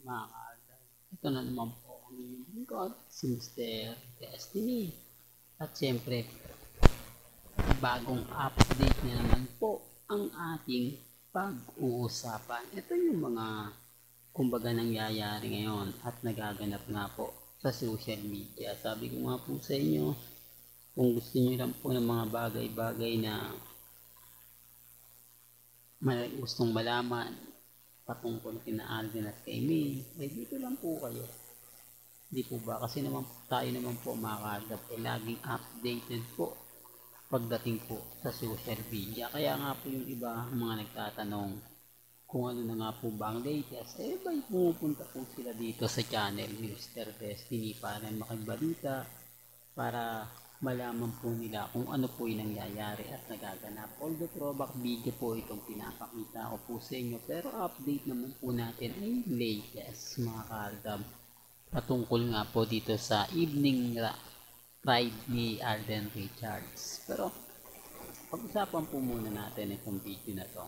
mga kaaldab. Ito na naman po ang inyong lingkod, si Mr. Destiny. At syempre, bagong update na naman po ang ating pag-uusapan. Ito yung mga kumbaga nangyayari ngayon at nagaganap nga po sa social media. Sabi ko nga po sa inyo, kung gusto nyo lang po ng mga bagay-bagay na gustong malaman patungkol kina Alden at kay May, ay dito lang po kayo. Di po ba? Kasi naman tayo naman po mga kaaldab ay laging updated po pagdating po sa social media. Kaya nga po yung iba mga nagtatanong kung ano na nga po ba ang latest, ba'y pumupunta po sila dito sa channel ni Mr. Destiny para makibalita, para malaman po nila kung ano po yung nangyayari at nagaganap. Although throwback video po itong pinapakita ko po sa inyo, pero update naman po natin ay latest mga kaaldab patungkol nga po dito sa evening ride ni Alden Richards. Pero pag-usapan po muna natin itong video na to.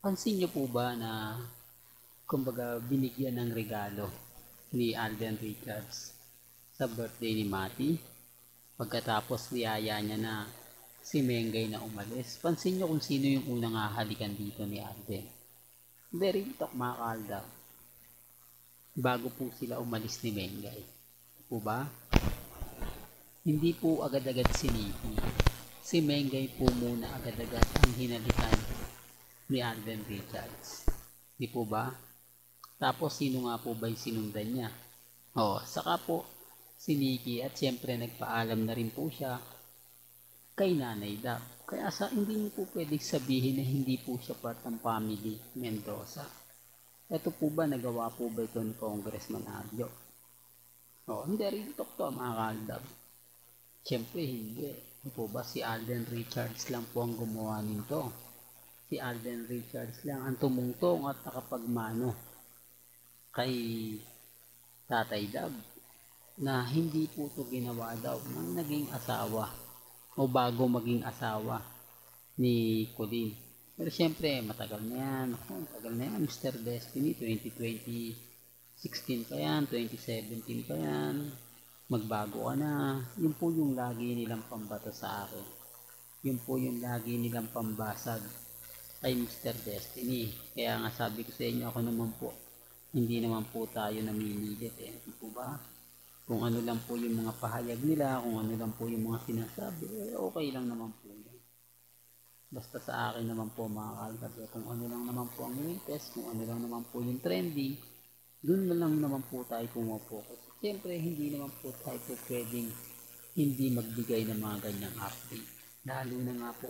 Pansin nyo po ba na kumbaga binigyan ng regalo ni Alden Richards sa birthday ni Mati? Pagkatapos niyaya niya na si Mengay na umalis. Pansin nyo kung sino yung unang hahalikan dito ni Alden. Very talk mga kaaldab. Bago po sila umalis ni Mengay. Po ba? Hindi po agad-agad si Nikki. Si Mengay po muna agad-agad ang hinalikan ni Alden Richards. Di po ba? Tapos sino nga po ba yung sinundan niya? Saka po si Nikki at syempre nagpaalam na rin po siya kay Nanay Dap. Kaya hindi niyo po pwedeng sabihin na hindi po siya part ng family Mendoza. Ito po ba, nagawa po ba ito ni Congressman Arjo? Hindi rin to mga kaaldab. Siyempre hindi. Ito po ba, si Alden Richards lang po ang gumawa nito. Si Alden Richards lang ang tumungtong at nakapagmano kay Tatay Dab na hindi po ito ginawa daw ng naging asawa o bago maging asawa ni Colleen. Pero syempre, matagal na yan. Matagal na yan, Mr. Destiny. 2016 pa yan, 2017 pa yan. Magbago ka na. Yun po yung lagi nilang pambato sa akin. Yun po yung lagi nilang pambasag kay Mr. Destiny. Kaya nga sabi ko sa inyo, ako naman po, hindi naman po tayo namimilit Hindi po ba? Kung ano lang po yung mga pahayag nila, kung ano lang po yung mga sinasabi, okay lang naman po yan. Basta sa akin naman po mga kaaldab, kung ano lang naman po ang latest, kung ano lang naman po yung trending, dun na lang naman po tayo pumapokus. Siyempre, hindi naman po tayo po pwedeng hindi magbigay ng mga ganyang update. Lalo na nga po,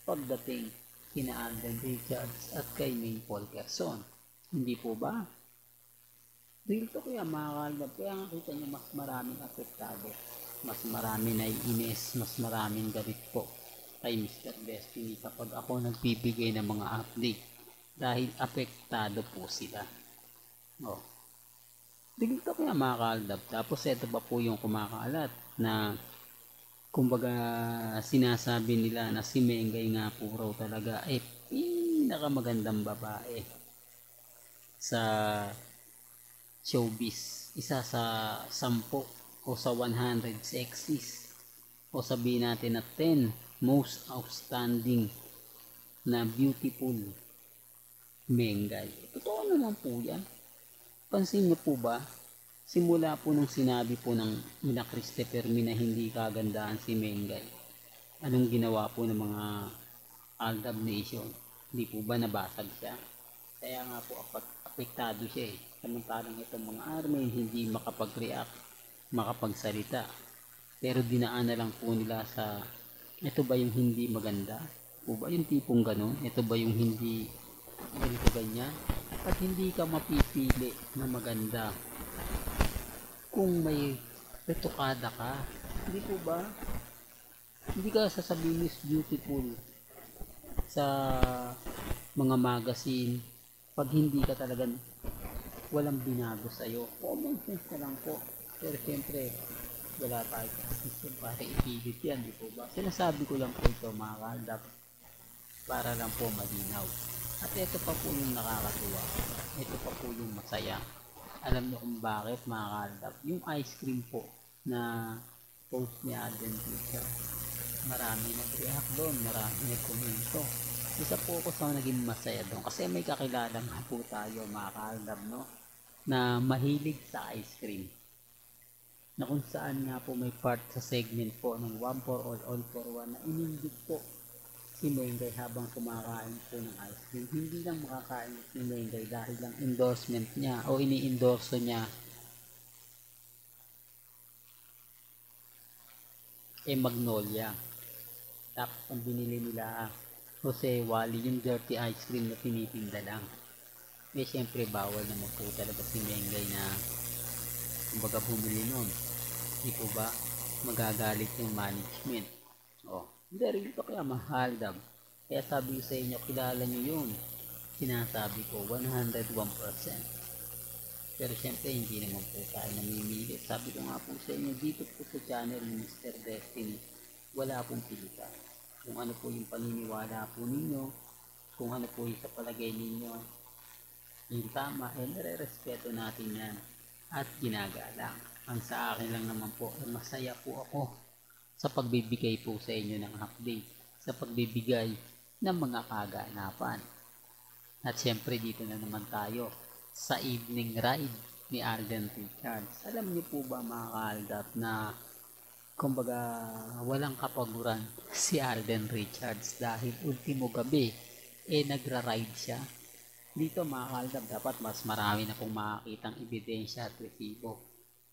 pagdating kina Alden Richards at kay May Paul Gerson. Hindi po ba? Real to kaya mga kaaldab, kaya nga kita nyo mas maraming apektado. Mas marami na iinis, mas maraming galit po kay Mr. Destiny kapag ako nagbibigay ng mga update dahil apektado po sila. Dito kaya mga kaaldab. Tapos ito pa po yung kumakalat na kumbaga sinasabi nila na si Mengay nga po raw talaga ay pinakamagandang babae sa showbiz. Isa sa 10 o sa 100 sexiest o sabihin natin na 10 most outstanding na beautiful Mengay. Totoo naman po yan. Pansin niyo po ba, simula po nung sinabi po ng Mina Christopher na hindi kagandaan si Mengay, anong ginawa po ng mga Aldab Nation? Hindi po ba nabasag siya? Kaya nga po apektado siya Samantalang itong mga army hindi makapag-react, makapagsalita. Pero dinaan na lang po nila sa ito ba yung hindi maganda? O ba yung tipong ganun? Ito ba yung hindi ganito ganyan? At hindi ka mapipili na maganda kung may retokada ka. Hindi po ba? Hindi ka sasabihin Miss Beautiful sa mga magazine pag hindi ka talagang walang binago sa'yo. Common sense na lang po. Pero siyempre, wala tayo system para ipilit yan, di po ba? Sinasabi ko lang po ito mga kaaldab para lang po malinaw. At ito pa po yung nakakatuwa. Ito pa po yung masaya. Alam niyo kung bakit mga kaaldab? Yung ice cream po na post ni Alden Teacher. Marami nag-react doon, marami nag-komento. Isa po ako sa naging masaya doon kasi may kakilala nga po tayo mga kaaldab, no? Na mahilig sa ice cream. Na kung saan nga po may part sa segment po ng 1 for all for one na inindig po si Mengay habang kumakain po ng ice cream. Hindi lang makakain si Mengay dahil lang endorsement niya o ini-endorso niya Magnolia. Tapos ang binili nila Jose Wally yung dirty ice cream na tinitinda lang. Eh syempre bawal naman po talaga si Mengay na kumbaga bumili nun. Di po ba magagalit yung management? Oh, hindi rin ito kaya mahal dab. Kaya sabi ko sa inyo, kilala nyo yun. Sinasabi ko 101%. Pero syempre hindi naman po tayo namimili. Sabi ko nga po sa inyo, dito po sa channel ni Mr. Destiny, wala pong pilitan. Kung ano po yung paniniwala po ninyo, kung ano po yung sa palagay ninyo, yung tama, nare-respeto natin yan at ginagalang. Ang sa akin lang naman po, masaya po ako sa pagbibigay po sa inyo ng update, sa pagbibigay ng mga kaganapan. At syempre dito na naman tayo sa evening ride ni Alden Richards. Alam niyo po ba mga kaaldap na kumbaga walang kapaguran si Alden Richards dahil ultimo gabi nagra-ride siya. Dito mga kaaldap dapat mas marami na pong makakitang ebidensya at resibo.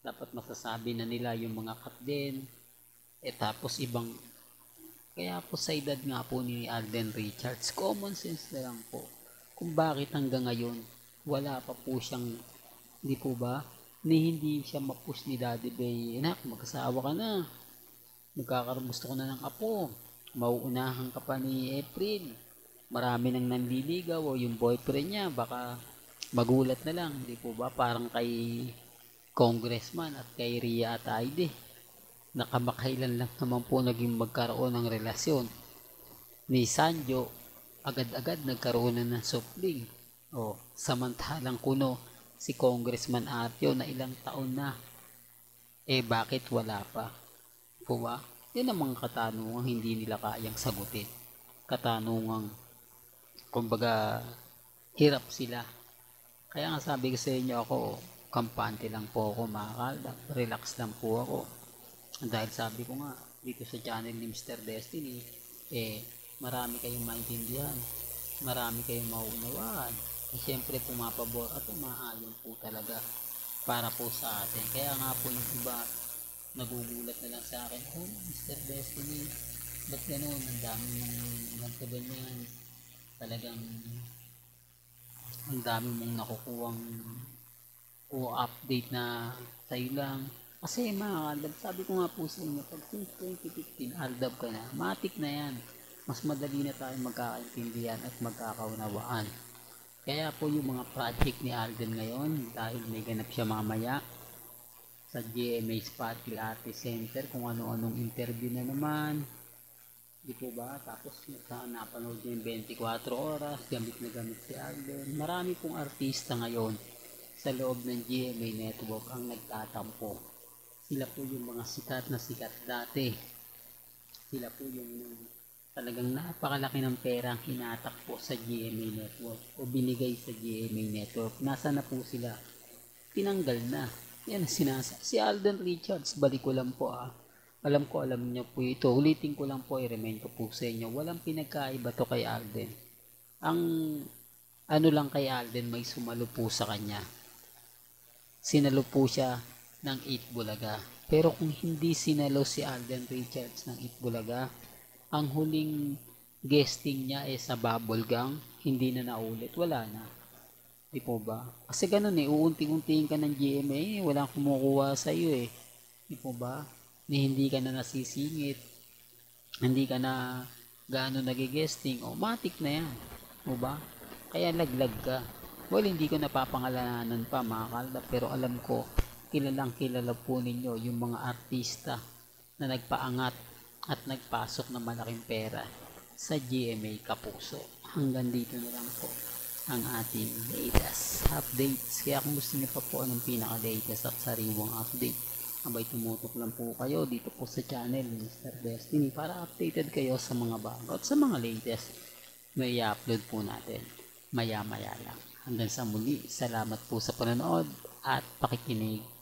Dapat masasabi na nila yung mga cut din tapos ibang kaya po sa edad nga po ni Alden Richards, common sense na lang po kung bakit hanggang ngayon wala pa po siyang, hindi po ba, ni hindi siya mapush ni Daddy Bay, anak, mag-asawa ka na, gusto ko na ng apo, mauunahan ka pa ni April, marami nang nanliligaw o yung boyfriend niya, baka magulat na lang, hindi po ba, parang kay Congressman at kay Ria at Aide, nakamakailan lang naman po naging magkaroon ng relasyon ni Sanjo, agad-agad nagkaroon na ng supling. Samantalang kuno si Congressman Artio na ilang taon na. Bakit wala pa? Po ba? Yan ang mga katanungang hindi nila kayang sagutin. Katanungang, kumbaga, hirap sila. Kaya nga sabi ko sa inyo ako, kampante lang po ako mga kaaldap. Relax lang po ako. Dahil sabi ko nga, dito sa channel ni Mr. Destiny, marami kayong maintindihan. Marami kayong maunawaan. Siyempre pumapabor at umaayon po talaga para po sa atin. Kaya nga po yung iba nagugulat na lang sa akin, Mr. Destiny, ba't ganun? Ang daming ganito ganyan. Talagang ang dami mong nakukuhang o update na sa'yo lang. Kasi mga aldab, sabi ko nga po sa inyo, pag since 2015, aldab ka na, matik na yan. Mas madali na tayo magkakaintindihan at magkakaunawaan. Kaya po yung mga project ni Alden ngayon, dahil may ganap siya mamaya sa GMA Spotlight Artist Center, kung ano-anong interview na naman, di po ba? Tapos napanood niyo yung 24 oras, gamit na gamit si Alden. Marami pong artista ngayon sa loob ng GMA Network ang nagtatampo. Sila po yung mga sikat na sikat dati. Sila po yung talagang napakalaki ng pera ang hinatak po sa GMA Network o binigay sa GMA Network. Nasa na po sila? Tinanggal na. Yan si Alden Richards, balik ko lang po Alam niyo po ito. Ulitin ko lang po, i-remind ko po sa inyo. Walang pinagkaiba to kay Alden. Ang ano lang kay Alden, may sumalo po sa kanya. Sinalo po siya ng 8 Bulaga. Pero kung hindi sinalo si Alden Richards ng 8 Bulaga, ang huling guesting niya sa Bubble Gang, hindi na naulit, wala na. Di po ba? Kasi ganun uunti-untiin ka ng GMA, walang kumukuha sa iyo Di po ba? Hindi ka na nasisingit, hindi ka na gaano nag-guesting, matik na yan. Di ba? Kaya laglag ka. Well, hindi ko napapangalanan pa mga kalda, pero alam ko, kilalang kilala po ninyo yung mga artista na nagpaangat at nagpasok ng malaking pera sa GMA Kapuso. Hanggang dito na lang po ang ating latest updates. Kaya kung gusto niyo pa po ng pinaka-latest at sariwang update, abay tumutok lang po kayo dito po sa channel ni Mr. Destiny para updated kayo sa mga bago at sa mga latest na i-upload po natin maya maya lang. Hanggang sa muli, salamat po sa panonood at pakikinig.